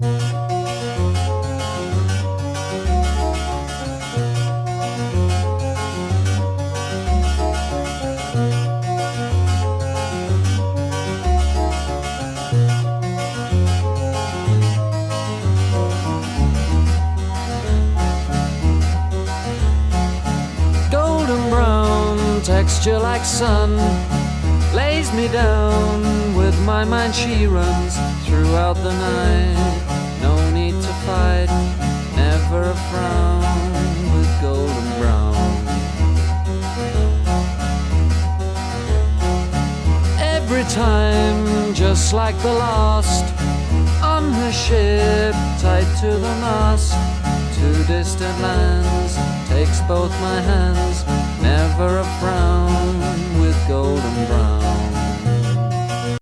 Golden brown, texture like sun, lays me down. With my mind she runs throughout the night. No need to fight, never a frown. With golden brown, every time just like the last. On her ship, tied to the mast, to distant lands, takes both my hands. Never a frown with golden brown.